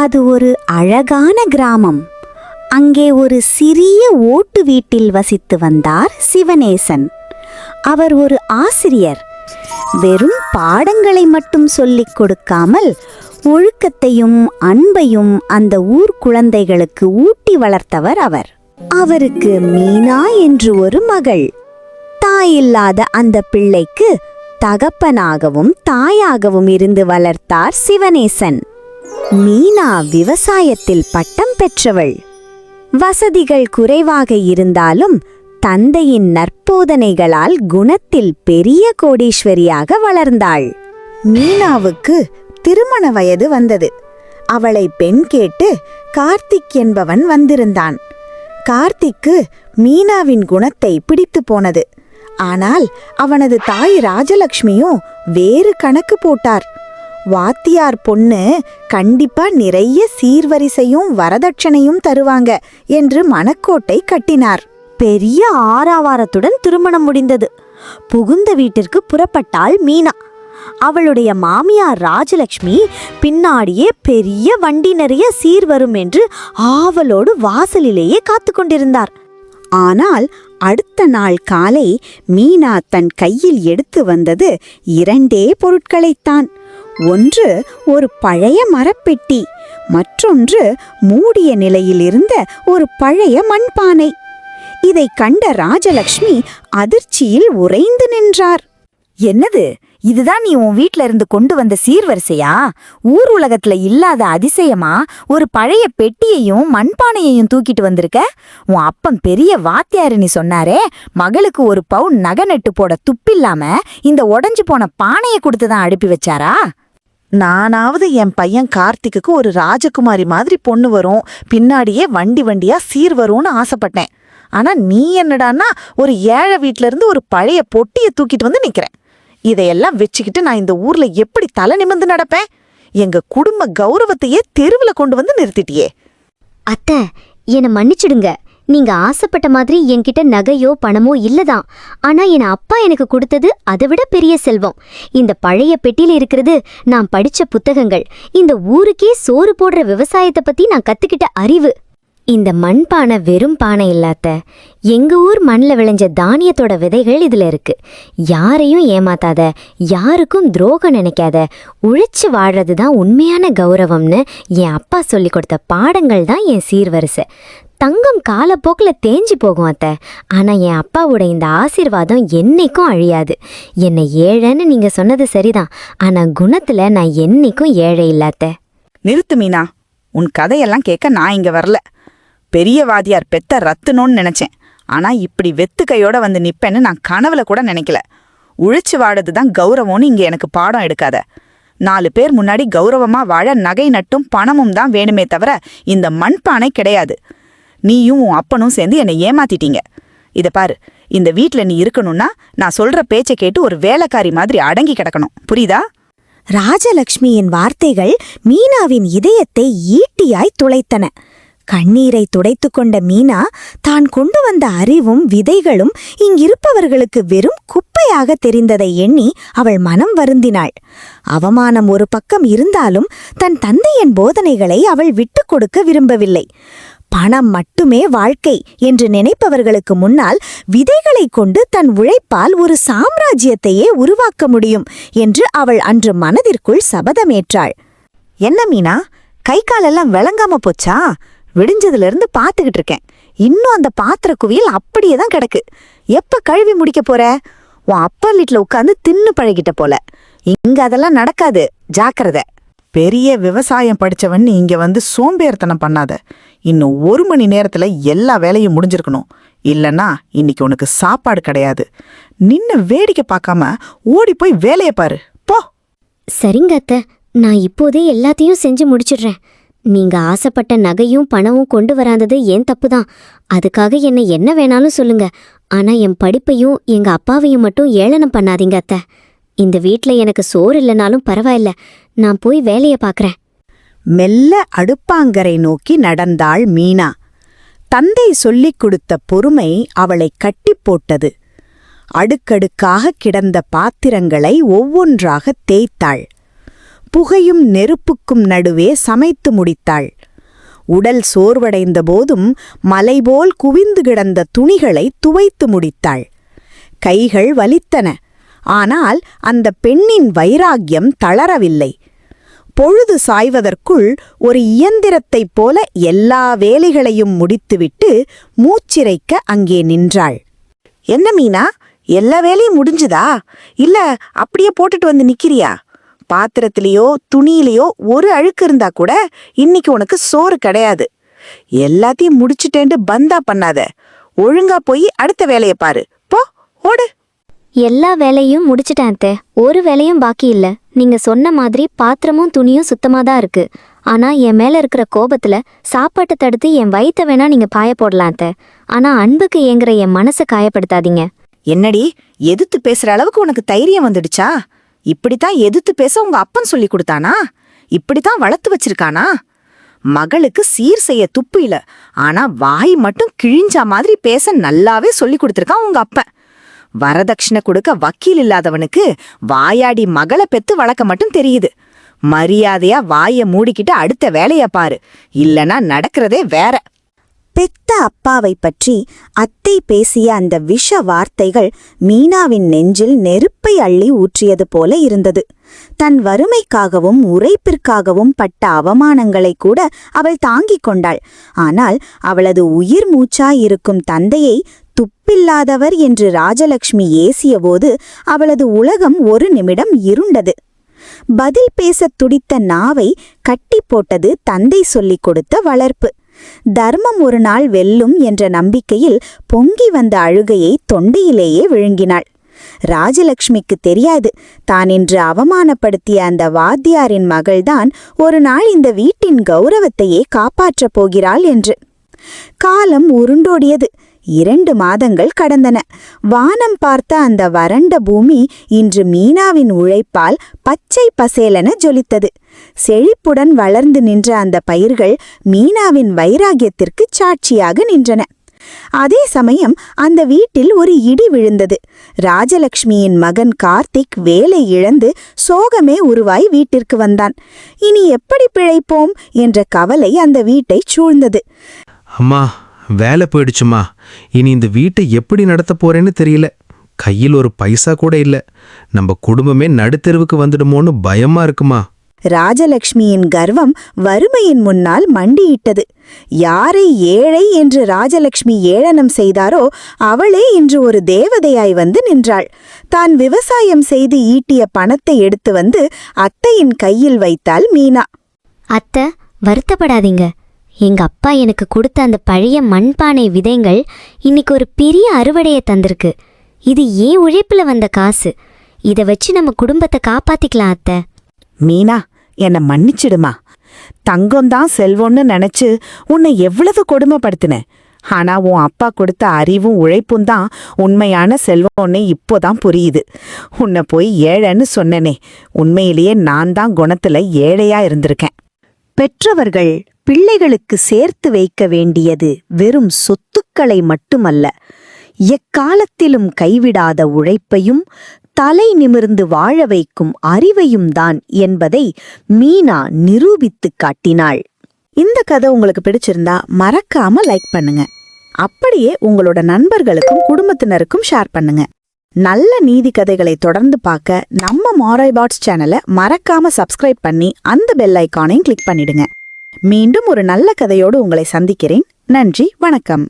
அது ஒரு அழகான கிராமம். அங்கே ஒரு சிறிய ஓட்டு வீட்டில் வசித்து வந்தார் சிவநேசன். அவர் ஒரு ஆசிரியர். வெறும் பாடங்களை மட்டும் சொல்லிக் கொடுக்காமல் ஒழுக்கத்தையும் அன்பையும் அந்த ஊர் குழந்தைகளுக்கு ஊட்டி வளர்த்தவர் அவர். அவருக்கு மீனா என்று ஒரு மகள். தாயில்லாத அந்த பிள்ளைக்கு தகப்பனாகவும் தாயாகவும் இருந்து வளர்த்தார் சிவநேசன். மீனா விவசாயத்தில் பட்டம் பெற்றவள். வசதிகள் குறைவாக இருந்தாலும் தந்தையின் நற்போதனைகளால் குணத்தில் பெரிய கோடீஸ்வரியாக வளர்ந்தாள். மீனாவுக்கு திருமண வயது வந்தது. அவளை பெண் கேட்டு கார்த்திக் என்பவன் வந்திருந்தான். கார்த்திக்கு மீனாவின் குணத்தை பிடித்து போனது. ஆனால் அவனது தாய் ராஜலக்ஷ்மியும் வேறு கணக்கு போட்டார். வாத்தியார் பொண்ணு கண்டிப்பா நிறைய சீர்வரிசையும் வரதட்சணையும் தருவாங்க என்று மனக்கோட்டை கட்டினார். பெரிய ஆரவாரத்துடன் திருமணம் முடிந்தது. புகுந்த வீட்டிற்கு புறப்பட்டாள் மீனா. அவளுடைய மாமியார் ராஜலக்ஷ்மி பின்னாடியே பெரிய வண்டி நிறைய சீர் வரும் என்று ஆவலோடு வாசலிலேயே காத்து கொண்டிருந்தார். ஆனால் அடுத்த நாள் காலை மீனா தன் கையில் எடுத்து வந்தது 2 பொருட்களைத்தான். ஒன்று ஒரு பழைய மரப்பெட்டி, மற்றொன்று மூடிய நிலையில் இருந்த ஒரு பழைய மண்பானை. இதை கண்ட ராஜலக்ஷ்மி அதிர்ச்சியில் உறைந்து நின்றார். என்னது, இதுதான் நீ உன் வீட்ல இருந்து கொண்டு வந்த சீர்வரிசையா? ஊர் உலகத்துல இல்லாத அதிசயமா ஒரு பழைய பெட்டியையும் மண்பானையையும் தூக்கிட்டு வந்திருக்க? உன் அப்பன் பெரிய வாத்தியாருன்னு சொன்னாரே, மகளுக்கு ஒரு பவுன் நகை நட்டு போட துப்பில்லாம இந்த உடைஞ்சு போன பானையை கொடுத்துதான் அனுப்பி வச்சாரா? நானாவது என் பையன் கார்த்திக்கு ஒரு ராஜகுமாரி மாதிரி பொண்ணு வரும், பின்னாடியே வண்டி வண்டியா சீர் வரும்னு ஆசைப்பட்டேன். ஆனா நீ என்னடான்னா ஒரு ஏழை வீட்ல இருந்து ஒரு பழைய பொட்டியை தூக்கிட்டு வந்து நிக்கிறேன். இதையெல்லாம் வச்சுக்கிட்டு நான் இந்த ஊர்ல எப்படி தலை நிமிர்ந்து நடப்பேன்? எங்க குடும்ப கௌரவத்தையே தெருவுல கொண்டு வந்து நிறுத்திட்டியே. அத்தை, என்னை மன்னிச்சிடுங்க. நீங்க ஆசைப்பட்ட மாதிரி என்கிட்ட நகையோ பணமோ இல்லதான். ஆனா என் அப்பா எனக்கு கொடுத்தது அதை விட பெரிய செல்வம். இந்த பழைய பெட்டியில இருக்கிறது நான் படிச்ச புத்தகங்கள், இந்த ஊருக்கே சோறு போடுற விவசாயத்தை பத்தி நான் கத்துக்கிட்ட அறிவு. இந்த மண்பானை வெறும் பானை இல்லாத, எங்க ஊர் மண்ணில் விளைஞ்ச தானியத்தோட விதைகள் இதுல இருக்கு. யாரையும் ஏமாத்தாத, யாருக்கும் துரோகம் நினைக்காத, உழைச்சு வாழறது தான் உண்மையான கௌரவம்னு என் அப்பா சொல்லி கொடுத்த பாடங்கள் தான் என் சீர்வரிசை. தங்கம் காலப்போக்கில் தேஞ்சி போகும் அத்தை, ஆனா என் அப்பாவோட இந்த ஆசீர்வாதம் என்னைக்கும் அழியாது. என்னை ஏழைன்னு நீங்க சொன்னது சரிதான், ஆனா குணத்துல நான் என்னைக்கும் ஏழை இல்லாத. நிறுத்து மீனா, உன் கதையெல்லாம் கேட்க நான் இங்க வரல. பெரிய வாதியார் பெத்த ரத்துனோன்னு நினைச்சேன். ஆனா இப்படி வெத்து கையோட வந்து நிப்பேன்னு நான் கனவுல கூட நினைக்கல. உழைச்சு வாழதுதான் கௌரவம்னு இங்க எனக்கு பாடம் எடுக்காத. 4 பேர் முன்னாடி கௌரவமா வாழ நகை நட்டும் பணமும் தான் வேணுமே தவிர இந்த மண்பானை கிடையாது. நீயும் உன் அப்பனும் சேர்ந்து என்னை ஏமாத்திட்டீங்க. இத பாரு, இந்த வீட்ல நீ இருக்கணும்னா நான் சொல்ற பேச்சை கேட்டு ஒரு வேலைக்காரி மாதிரி அடங்கி கிடக்கணும், புரியுதா? ராஜலக்ஷ்மியின் வார்த்தைகள் மீனாவின் இதயத்தை ஈட்டியாய் துளைத்தன. கண்ணீரை துடைத்து கொண்ட மீனா தான் கொண்டு வந்த அறிவும் விதைகளும் இங்கிருப்பவர்களுக்கு வெறும் குப்பையாக தெரிந்ததை எண்ணி அவள் மனம் வருந்தினாள். அவமானம் ஒரு பக்கம் இருந்தாலும் தன் தந்தையின் போதனைகளை அவள் விட்டுக் கொடுக்க விரும்பவில்லை. பணம் மட்டுமே வாழ்க்கை என்று நினைப்பவர்களுக்கு முன்னால் விதைகளை கொண்டு தன் உழைப்பால் ஒரு சாம்ராஜ்யத்தையே உருவாக்க முடியும் என்று அவள் அன்று மனதிற்குள் சபதமேற்றாள். என்ன மீனா, கை காலெல்லாம் விளங்காம போச்சா? விடிஞ்சதுல இருந்து பாத்துக்கிட்டு இருக்கேன். இன்னும் அந்த பாத்திர குவியல் அப்படியே தான் கிடக்கு. எப்ப கழுவி முடிக்க போற? உன் அப்பா வீட்டுல உட்காந்து தின்னு பழகிட்ட போல. இங்க அதெல்லாம் நடக்காது, ஜாக்கிரதை. பெரிய விவசாயம் படிச்சவன் இங்க வந்து சோம்பேறித்தனம் பண்ணாத. இன்னும் 1 மணி நேரத்துல எல்லா வேலையும் முடிஞ்சிருக்கணும். இல்லன்னா இன்னைக்கு உனக்கு சாப்பாடு கிடையாது. நின்னு வேடிக்கை பார்க்காம ஓடி போய் வேலையை பாரு, போ. சரிங்க அத்தை, நான் இப்போதே எல்லாத்தையும் செஞ்சு முடிச்சிடுறேன். நீங்க ஆசைப்பட்ட நகையும் பணமும் கொண்டு வராதது ஏன் தப்புதான். அதுக்காக என்னை என்ன வேணாலும் சொல்லுங்க. ஆனா என் படிப்பையும் எங்க அப்பாவையும் மட்டும் ஏளனம் பண்ணாதீங்க அத்தை. இந்த வீட்ல எனக்கு சோறு இல்லைனாலும் பரவாயில்ல, நான் போய் வேலையை பார்க்கறேன். மெல்ல அடுப்பாங்கரை நோக்கி நடந்தாள் மீனா. தந்தை சொல்லிக் கொடுத்த பொறுமை அவளை கட்டி போட்டது. அடுக்கடுக்காக கிடந்த பாத்திரங்களை ஒவ்வொன்றாக தேய்த்தாள். புகையும் நெருப்புக்கும் நடுவே சமைத்து முடித்தாள். உடல் சோர்வடைந்த போதும் மலைபோல் குவிந்து கிடந்த துணிகளை துவைத்து முடித்தாள். கைகள் வலித்தன. ஆனால் அந்த பெண்ணின் வைராக்கியம் தளரவில்லை. பொழுது சாய்வதற்குள் ஒரு இயந்திரத்தைப் போல எல்லா வேலைகளையும் முடித்துவிட்டு மூச்சிறைக்க அங்கே நின்றாள். என்ன மீனா, எல்லா வேலையும் முடிஞ்சுதா? இல்ல அப்படியே போட்டுட்டு வந்து நிக்கிறியா? பாத்திரத்திலேயோ துணியிலையோ ஒரு அழுக்கு இருந்தா கூட இன்னைக்கு உனக்கு சோறு கிடையாது. எல்லாத்தையும் முடிச்சுட்டேன்ட்டு பந்தா பண்ணாத. ஒழுங்கா போய் அடுத்த வேலையை பாரு. போ, ஓடு. எல்லா வேலையும் முடிச்சிட்டேன் அத்தை. ஒரு வேலையும் பாக்கி இல்ல. நீங்க சொன்ன மாதிரி பாத்திரமும் துணியும் சுத்தமா தான் இருக்கு. ஆனா என் மேல இருக்கிற கோபத்துல சாப்பாட்டை தடுத்து என் வயித்தை வேணா நீங்க பாய போடலாம் அத்தை. ஆனா அன்புக்கு ஏங்குற என் மனசை காயப்படுத்தாதீங்க. என்னடி, எதிர்த்து பேசுற அளவுக்கு உனக்கு தைரியம் வந்துடுச்சா? இப்படித்தான் எதிர்த்து பேச உங்க அப்பன் சொல்லி கொடுத்தானா? இப்படித்தான் வளர்த்து வச்சிருக்கானா? மகளுக்கு சீர் செய்ய துப்பு இல்ல, ஆனா வாய் மட்டும் கிழிஞ்சா மாதிரி பேச நல்லாவே சொல்லி கொடுத்திருக்கான் உங்க அப்பன். வரதட்சணை கொடுக்க வக்கீல் இல்லாதவனுக்கு வாயாடி மகளை பெத்து வளர்க்க மட்டும் தெரியுது. மரியாதையா வாய மூடிக்கிட்டு அடுத்த வேலைய பாரு, இல்லனா நடக்கிறதே வேற. பெத்த அப்பாவை பற்றி அத்தை பேசிய அந்த விஷ வார்த்தைகள் மீனாவின் நெஞ்சில் நெருப்பை அள்ளி ஊற்றியது போல இருந்தது. தன் வறுமைக்காகவும் உழைப்பிற்காகவும் பட்ட அவமானங்களை கூட அவள் தாங்கிக் கொண்டாள். ஆனால் அவளது உயிர் மூச்சாயிருக்கும் தந்தையை துப்பில்லாதவர் என்று ராஜலட்சுமி ஏசியபோது அவளது உலகம் ஒரு நிமிடம் இருண்டது. பதில் பேசத் துடித்த நாவை கட்டி போட்டது தந்தை சொல்லிக் கொடுத்த வளர்ப்பு. தர்மம் ஒரு நாள் வெல்லும் என்ற நம்பிக்கையில் பொங்கி வந்த அழுகையை தொண்டையிலேயே விழுங்கினாள். ராஜலட்சுமிக்கு தெரியாது, தான் இன்று அவமானப்படுத்திய அந்த வாத்தியாரின் மகள்தான் ஒரு நாள் இந்த வீட்டின் கௌரவத்தையே காப்பாற்றப் போகிறாள் என்று. காலம் உருண்டோடியது. 2 மாதங்கள் கடந்தன. வானம் பார்த்த அந்த வறண்ட பூமி இன்று மீனாவின் உழைப்பால் பச்சை பசேலென ஜொலித்தது. செழிப்புடன் வளர்ந்து நின்ற அந்த பயிர்கள் மீனாவின் வைராகியத்திற்கு சாட்சியாக நின்றன. அதே சமயம் அந்த வீட்டில் ஒரு இடி விழுந்தது. ராஜலட்சுமியின் மகன் கார்த்திக் வேலை இழந்து சோகமே உருவாய் வீட்டிற்கு வந்தான். இனி எப்படி பிழைப்போம் என்ற கவலை அந்த வீட்டை சூழ்ந்தது. அம்மா, வேலை போயிடுச்சுமா. இனி இந்த வீட்டை எப்படி நடத்த போறேன்னு தெரியல. கையில் ஒரு பைசா கூட இல்ல. நம்ம குடும்பமே நடுத்தெருவுக்கு வந்துடுமோன்னு பயமா இருக்குமா. ராஜலட்சுமியின் கர்வம் வறுமையின் முன்னால் மண்டியிட்டது. யாரை ஏழை என்று ராஜலட்சுமி ஏளனம் செய்தாரோ அவளே இன்று ஒரு தேவதையாய் வந்து நின்றாள். தான் விவசாயம் செய்து ஈட்டிய பணத்தை எடுத்து வந்து அத்தையின் கையில் வைத்தாள் மீனா. அத்தை, வருத்தப்படாதீங்க. எங்க அப்பா எனக்கு கொடுத்த அந்த பழைய மண்பானை விதைகள் இன்னைக்கு ஒரு பெரிய அறுவடையை தந்திருக்கு. இது ஏன் உழைப்புல வந்த காசு. இதை வச்சு நம்ம குடும்பத்தை காப்பாத்திக்கலாம் அத்தை. மீனா, என்னை மன்னிச்சிடுமா. தங்கம்தான் செல்வம்னு நினைச்சு உன்னை எவ்வளவு கொடுமைப்படுத்தினேன். ஆனா உன் அப்பா கொடுத்த அறிவும் உழைப்பும் தான் உண்மையான செல்வம்னு இப்போதான் புரியுது. உன்னை போய் ஏழைன்னு சொன்னனே, உண்மையிலேயே நான் தான் குணத்துல ஏழையா இருந்திருக்கேன். பெற்றவர்கள் பிள்ளைகளுக்கு சேர்த்து வைக்க வேண்டியது வெறும் சொத்துக்களை மட்டுமல்ல, எக்காலத்திலும் கைவிடாத உழைப்பையும் தலை நிமிர்ந்து வாழ வைக்கும் அறிவையும் தான் என்பதை மீனா நிரூபித்துக் காட்டினாள். இந்த கதை உங்களுக்கு பிடிச்சிருந்தா மறக்காம லைக் பண்ணுங்க. அப்படியே உங்களோட நண்பர்களுக்கும் குடும்பத்தினருக்கும் ஷேர் பண்ணுங்க. நல்ல நீதி கதைகளை தொடர்ந்து பார்க்க நம்ம மாரல் பாட்ஸ் சேனலை மறக்காம சப்ஸ்கிரைப் பண்ணி அந்த பெல் ஐகானையும் கிளிக் பண்ணிடுங்க. மீண்டும் ஒரு நல்ல கதையோடு உங்களை சந்திக்கிறேன். நன்றி, வணக்கம்.